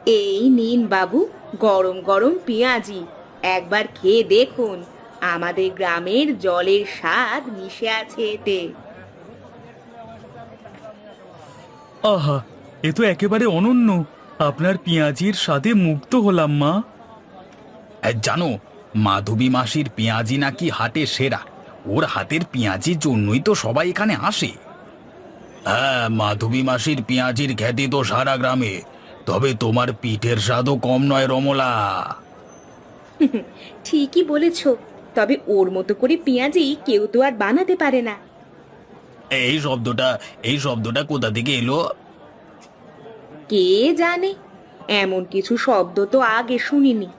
এই নিন বাবু, গরম গরম পেঁয়াজি। একবার খেয়ে দেখুন, আমাদের গ্রামের জলের স্বাদ মিশে আছে এতে। আহা, এ তো একেবারে অনন্য। আপনার পেঁয়াজির স্বাদে মুগ্ধ হলাম মা। জানো, মাধবী মাসির পেঁয়াজি নাকি হাটে সেরা। ওর হাতের পেঁয়াজির জন্যই তো সবাই এখানে আসে। হ্যাঁ, মাধবী মাসির পেঁয়াজির খ্যাতি তো সারা গ্রামে। তবে তোমার পিঠের স্বাদও কম নয় রমলা। ঠিকই বলেছ। তবে ওর মতো করে পেঁয়াজি কেউ তো আর বানাতে পারে না। এই শব্দটা এই শব্দটা কোথা থেকে এলো? কে জানে, এমন কিছু শব্দ তো আগে শুনিনি।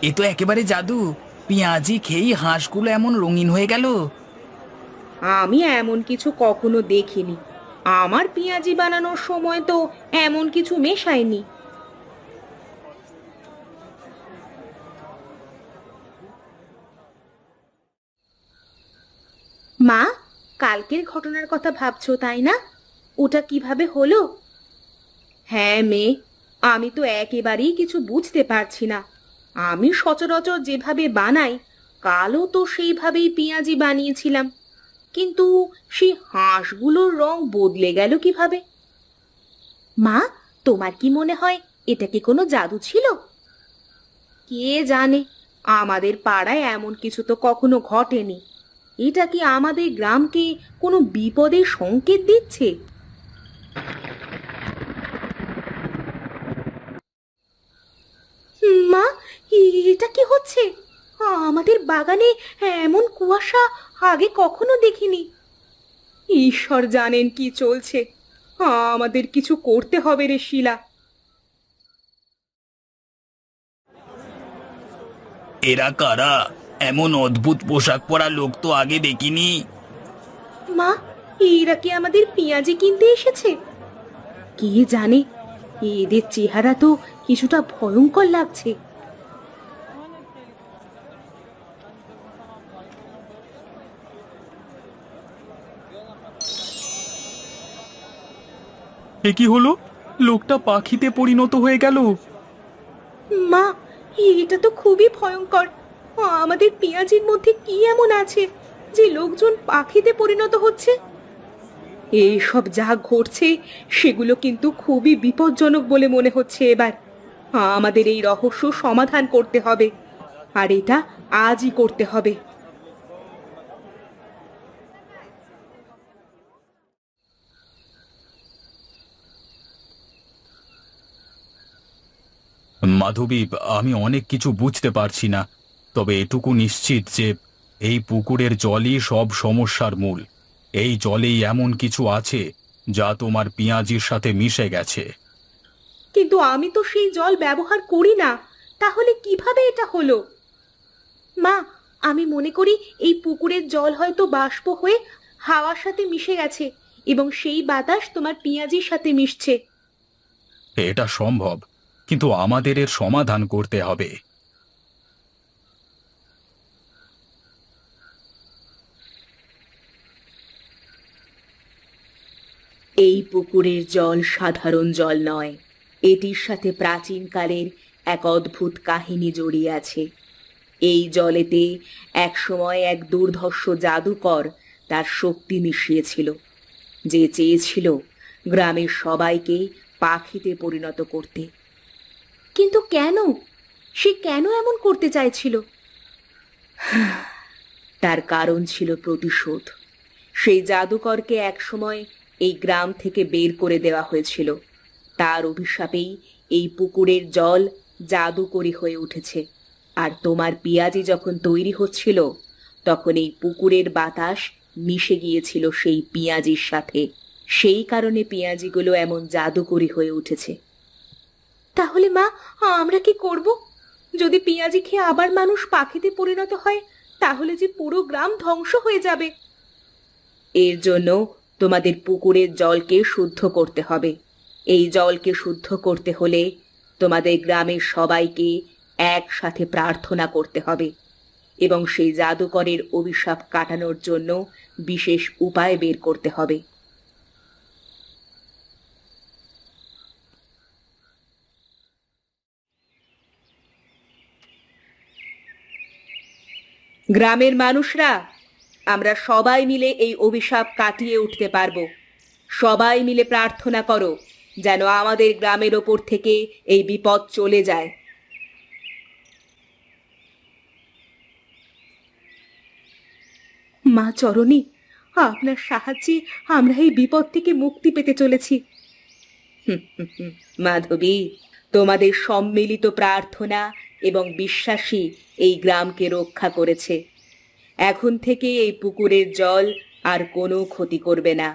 এ তো একেবারে জাদু। পেঁয়াজি খেয়েই হাঁসগুলো এমন রঙিন হয়ে গেল। আমি এমন কিছু কখনো দেখিনি। আমার পেঁয়াজি বানানোর সময় তো এমন কিছু মেশায়নি। মা, কালকের ঘটনার কথা ভাবছো তাই না? ওটা কিভাবে হলো? হ্যাঁ মেয়ে, আমি তো একেবারেই কিছু বুঝতে পারছি না। আমি সচরাচর যেভাবে বানাই, কালও তো সেইভাবেই পেঁয়াজি বানিয়েছিলাম, কিন্তু সেই হাঁসগুলোর রং বদলে গেল কিভাবে? মা, তোমার কি মনে হয় এটা কি কোনো জাদু ছিল? কে জানে, আমাদের পাড়ায় এমন কিছু তো কখনো ঘটেনি। এটা কি আমাদের গ্রামকে কোনো বিপদের সংকেত দিচ্ছে? মা, এটা কি হচ্ছে? আমাদের বাগানে এমন কুয়াশা আগে কখনো দেখিনি। ঈশ্বর জানেন কি চলছে। আমাদের কিছু করতে হবে রে শিলা। এরা কারা? এমন অদ্ভুত পোশাক পরা লোক তো আগে দেখিনি। মা, এরা কি আমাদের পেঁয়াজি কিনতে এসেছে? কে জানে, এদের চেহারা তো কিছুটা ভয়ঙ্কর লাগছে। এ কি হলো? লোকটা পাখিতে পরিণত হয়ে গেল। মা, এটা তো খুবই ভয়ঙ্কর। আমাদের পেঁয়াজির মধ্যে কি এমন আছে যে লোকজন পাখিতে পরিণত হচ্ছে? এইসব যা ঘটছে সেগুলো কিন্তু খুবই বিপজ্জনক বলে মনে হচ্ছে এবার। আমাদের এই রহস্য সমাধান করতে হবে, আর এটা আজই করতে হবে। মাধবী, আমি অনেক কিছু বুঝতে পারছি না, তবে এটুকু নিশ্চিত যে এই পুকুরের জলই সব সমস্যার মূল। এই জলেই এমন কিছু আছে যা তোমার পেঁয়াজির সাথে মিশে গেছে। কিন্তু আমি তো সেই জল ব্যবহার করি না, তাহলে কিভাবে এটা হলো? মা, আমি মনে করি এই পুকুরের জল হয়তো বাষ্প হয়ে হাওয়ার সাথে মিশে গেছে, এবং সেই বাতাস তোমার পেঁয়াজির সাথে মিশছে। এটা সম্ভব, কিন্তু আমাদের এর সমাধান করতে হবে। এই পুকুরের জল সাধারণ জল নয়। এটির সাথে প্রাচীনকালের এক অদ্ভুত কাহিনী জড়িয়ে আছে। এই জলেতে একসময় এক দুর্ধর্ষ জাদুকর তার শক্তি মিশিয়েছিল, যে চেয়েছিল গ্রামের সবাইকে পাখিতে পরিণত করতে। কিন্তু কেন? সে কেন এমন করতে চাইছিল? তার কারণ ছিল প্রতিশোধ। সেই জাদুকরকে একসময় এই গ্রাম থেকে বের করে দেওয়া হয়েছিল। তার অভিশাপেই এই পুকুরের জল জাদুকরি হয়ে উঠেছে। আর তোমার পেঁয়াজি যখন তৈরি হচ্ছিল, তখন এই পুকুরের বাতাস মিশে গিয়েছিল সেই পেঁয়াজির সাথে। সেই কারণে পেঁয়াজিগুলো এমন জাদুকরি হয়ে উঠেছে। তাহলে মা, আমরা কি করব? যদি পেঁয়াজি খেয়ে আবার মানুষ পাখিতে পরিণত হয়, তাহলে যে পুরো গ্রাম ধ্বংস হয়ে যাবে। এর জন্য তোমাদের পুকুরের জলকে শুদ্ধ করতে হবে। এই জলকে শুদ্ধ করতে হলে তোমাদের গ্রামের সবাইকে একসাথে প্রার্থনা করতে হবে এবং সেই জাদুকরের অভিশাপ কাটানোর জন্য বিশেষ উপায় বের করতে হবে। গ্রামের মানুষরা, আমরা সবাই মিলে এই অভিশাপ কাটিয়ে উঠতে পারবো। সবাই মিলে প্রার্থনা করো যেন আমাদের গ্রামের ওপর থেকে এই বিপদ চলে যায়। মা চরণী, আপনার সাহায্যে আমরা এই বিপদ থেকে মুক্তি পেতে চলেছি। মাধবী, তোমাদের সম্মিলিত প্রার্থনা এবং বিশ্বাসই এই গ্রামকে রক্ষা করেছে। এখন থেকে এই পুকুরের জল আর কোনো ক্ষতি করবে না।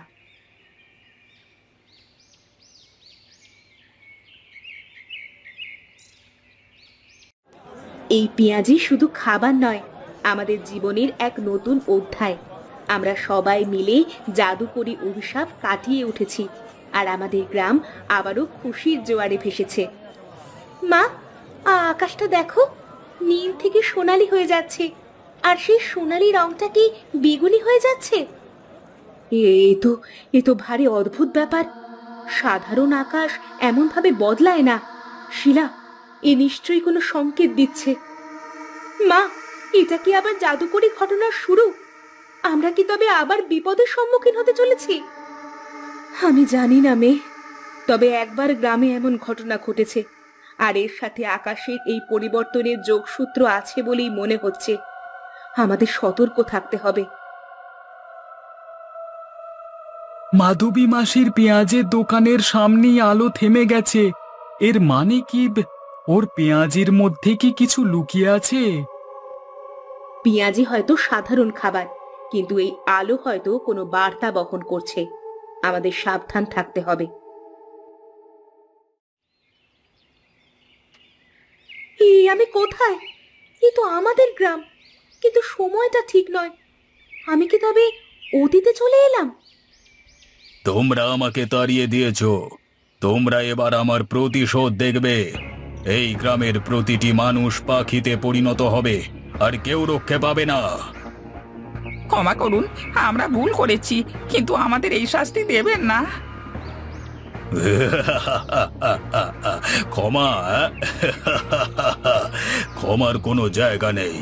এই পেঁয়াজি শুধু খাবার নয়, আমাদের জীবনের এক নতুন অধ্যায়। আমরা সবাই মিলে জাদুকরি অভিশাপ কাটিয়ে উঠেছি, আর আমাদের গ্রাম আবারও খুশির জোয়ারে ভেসেছে। মা, আকাশটা দেখো, নীল থেকে সোনালি হয়ে যাচ্ছে, আর সেই সোনালি রংটা কি বেগুনি হয়ে যাচ্ছে। এ তো ভারী অদ্ভুত ব্যাপার। সাধারণ আকাশ এমন ভাবে বদলায় না। শিলা, এ নিশ্চয়ই কোনো সংকেত দিচ্ছে। মা, এটা কি আবার জাদুকরি ঘটনার শুরু? আমরা কি তবে আবার বিপদের সম্মুখীন হতে চলেছি? আমি জানি না মেয়ে, তবে একবার গ্রামে এমন ঘটনা ঘটেছে, আর এর সাথে আকাশের এই পরিবর্তনের যোগসূত্র আছে বলেই মনে হচ্ছে। আমাদের সতর্ক থাকতে হবে। মাধবী মাসির পেঁয়াজের দোকানের সামনেই আলো থেমে গেছে। এর মানে কি? ওর পেঁয়াজির মধ্যে কি কিছু লুকিয়ে আছে? পেঁয়াজি হয়তো সাধারণ খাবার, কিন্তু এই আলো হয়তো কোনো বার্তা বহন করছে। আমাদের সাবধান থাকতে হবে। আমি কোথায়? এ তো আমাদের গ্রাম, কিন্তু সময়টা ঠিক নয়। আমি কি তবে অতীতে চলে এলাম? তোমরা আমাকে তাড়িয়ে দিয়েছ, তোমরা এবার আমার প্রতিশোধ দেখবে। এই গ্রামের প্রতিটি মানুষ পাখিতে পরিণত হবে, আর কেউ রক্ষে পাবে না। ক্ষমা করুন, আমরা ভুল করেছি, কিন্তু আমাদের এই শাস্তি দেবেন না। ক্ষমা? ক্ষমার কোনো জায়গা নেই।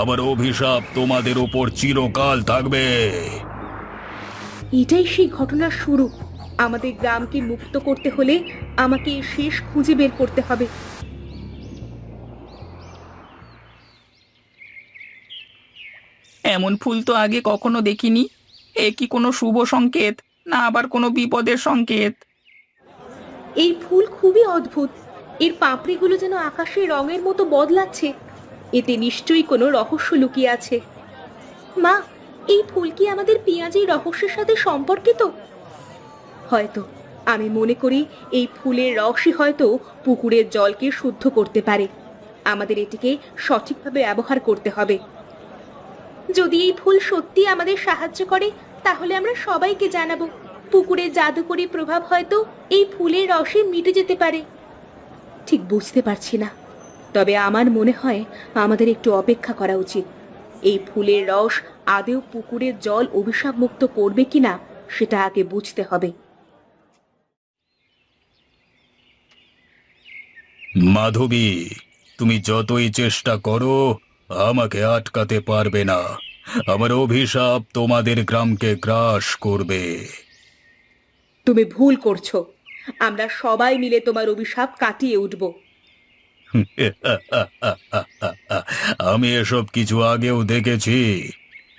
আমার অভিশাপ তোমাদের উপর চিরকাল থাকবে। এটাই সেই ঘটনার শুরু। আমাদের গ্রামকে মুক্ত করতে হলে আমাকে শেষ খুঁজে বের করতে হবে। এমন ফুল তো আগে কখনো দেখিনি। এ কি কোনো শুভ সংকেত, না আবার কোনো বিপদের সংকেত? এই ফুল খুবই অদ্ভুত। এর পাপড়িগুলো যেন আকাশের রঙের মতো বদলাচ্ছে। এতে নিশ্চয়ই কোনো রহস্য লুকিয়ে আছে। মা, এই ফুল কি আমাদের পেঁয়াজির রহস্যের সাথে সম্পর্কিত? হয়তো। আমি মনে করি এই ফুলের রসই হয়তো পুকুরের জলকে শুদ্ধ করতে পারে। আমাদের এটিকে সঠিকভাবে ব্যবহার করতে হবে। যদি এই ফুল সত্যি আমাদের সাহায্য করে, তাহলে আমরা সবাইকে জানাবো। পুকুরের জাদুকরি প্রভাব হয়তো এই ফুলের রসে মিটে যেতে পারে। ঠিক বুঝতে পারছি না, তবে আমার মনে হয় আমাদের একটু অপেক্ষা করা উচিত। এই ফুলের রস আদেও পুকুরের জল অভিশাপ মুক্ত করবে কিনা সেটা আগে বুঝতে হবে। মাধবী, তুমি যতই চেষ্টা করো আমাকে আটকাতে পারবে না। আমার অভিশাপ তোমাদের গ্রামকে গ্রাস করবে। তুমি ভুল করছো। আমরা সবাই মিলে তোমার অভিশাপ কাটিয়ে উঠব। আমি এসব কিছু আগেও দেখেছি।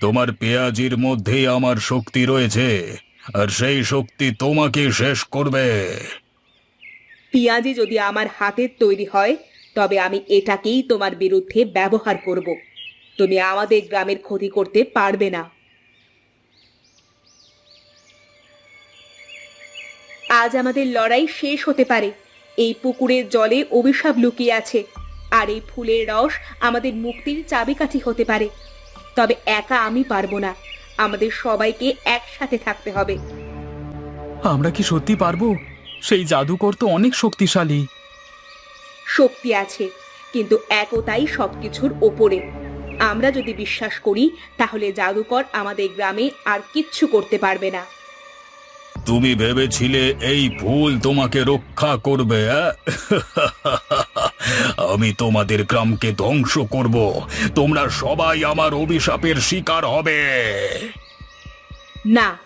তোমার পেঁয়াজির মধ্যেই আমার শক্তি রয়েছে, আর সেই শক্তি তোমাকে শেষ করবে। পেঁয়াজি যদি আমার হাতের তৈরি হয়, তবে আমি এটাকেই তোমার বিরুদ্ধে ব্যবহার করব। তুমি আমাদের গ্রামের ক্ষতি করতে পারবে না। আজ আমাদের লড়াই শেষ হতে পারে। এই পুকুরের জলে অভিশাপ লুকিয়ে আছে, আর এই ফুলের রস আমাদের মুক্তির চাবিকাঠি হতে পারে। তবে একা আমি পারবো না। আমাদের সবাইকে একসাথে থাকতে হবে। আমরা কি সত্যি পারবো? সেই জাদুকর তো অনেক শক্তিশালী। শক্তি আছে, কিন্তু একতাই সবকিছুর ওপরে। আমরা যদি বিশ্বাস করি তাহলে জাদুকর আমাদের গ্রামে আর কিচ্ছু করতে পারবে না। তুমি ভেবেছিলে এই ফুল তোমাকে রক্ষা করবে? আমি তোমাদের গ্রামকে ধ্বংস করব। তোমরা সবাই আমার অভিশাপের শিকার হবে। না,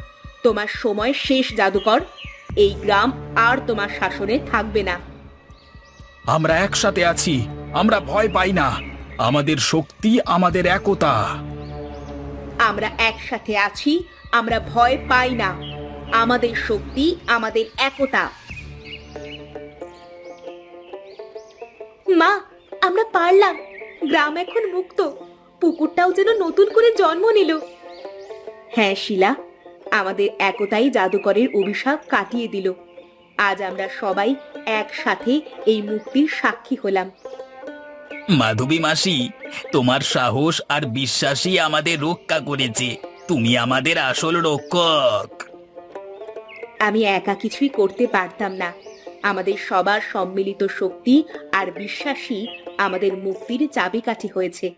তোমার সময় শেষ জাদুকর। এই গ্রাম আর তোমার শাসনে থাকবে না। আমরা একসাথে আছি, আমরা ভয় পাই না। আমাদের শক্তি আমাদের একতা। আমরা একসাথে আছি, আমরা ভয় পাই না। আমাদের শক্তি আমাদের একতা। মা, আমরা পারলাম। গ্রাম এখন মুক্ত। পুকুরটাও যেন নতুন করে জন্ম নিল। হ্যাঁ শিলা, আমাদের একতাই জাদুকরের অভিশাপ কাটিয়ে দিল। আজ আমরা সবাই একসাথে এই মুক্তির সাক্ষী হলাম। মাধবী মাসি, তোমার সাহস আর বিশ্বাসই আমাদের রক্ষা করেছে। তুমি আমাদের আসল রক্ষক। আমি একা কিছুই করতে পারতাম না। আমাদের সবার সম্মিলিত শক্তি আর বিশ্বাসই আমাদের মুক্তির চাবিকাঠি হয়েছে।